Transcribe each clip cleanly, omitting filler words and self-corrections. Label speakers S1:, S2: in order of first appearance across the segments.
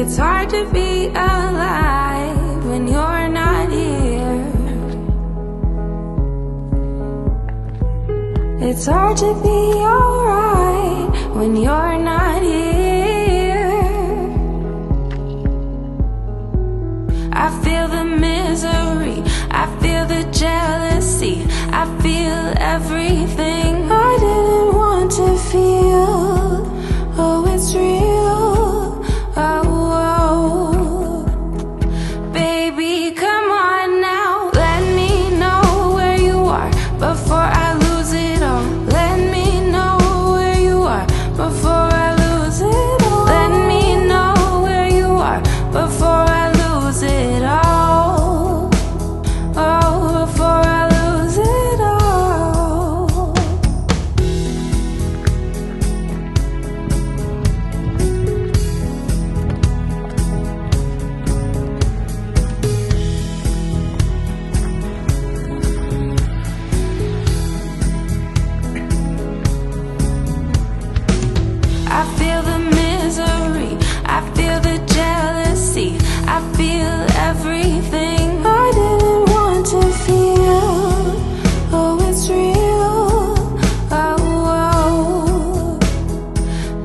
S1: It's hard to be alive when you're not here. It's hard to be alright when you're not here. I feel the misery, I feel the jealousy, I feel everything I didn't want to feel. Oh, it's real. Oh, oh. Baby, come on now. Let me know where you are before I lose it all. Let me know where you are before I lose it all. Let me know where you are before I lose it all. Oh, before I lose it all. I feel the misery, I feel the jealousy, I feel everything I didn't want to feel. Oh, it's real. Oh, oh.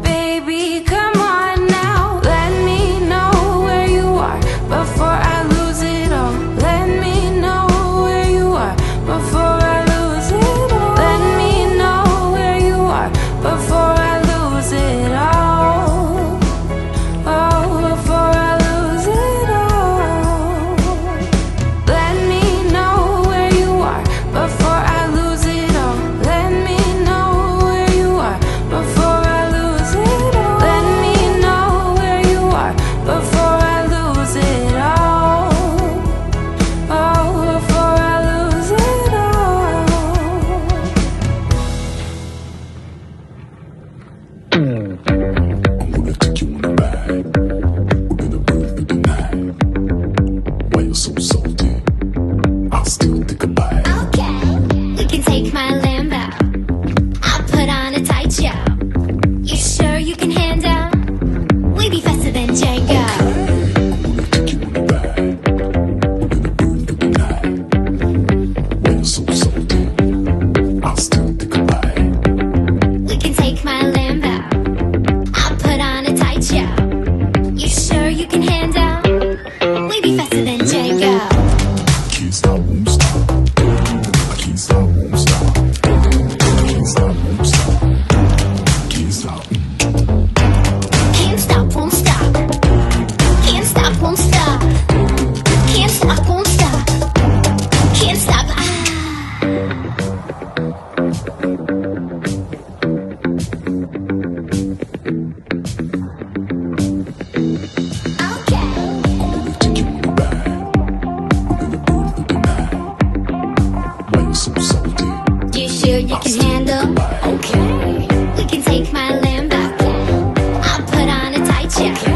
S1: Baby, come on now. Let me know where you are before I lose it all. Let me know where you are before I lose it all. Let me know where you are before I lose it all. Oh, before I lose it all. Let me know where you are before I lose it all. Let me know where you are before I lose it all. Let me know where you are before I lose it all. Oh, before I lose it all.
S2: I'm gonna take you on a ride. We're gonna burn through the night. Why you so salty? I'll still think about it.
S3: Okay, you can take my Lambo. I'll put on a tight show. You sure you can handle? We be faster than Django.
S2: I'm gonna take you on a ride. We're gonna burn through the night. Why you so salty? I'll still think about it.
S3: We can take my Lambo. I'll put on a tight show. You sure you can handle? We be faster than Django.
S2: Can't stop, won't stop. I can't stop, won't stop. Can't stop, won't stop. Can't stop.
S3: Can't stop, won't stop. Can't stop, won't stop. Can't stop, won't stop. Can't stop. Okay.
S2: I'm gonna take you on a ride. We're gonna burn through the night. Why you so salty?
S3: You sure you can handle? Okay. We can take my Lambo. I'll put on a tight show.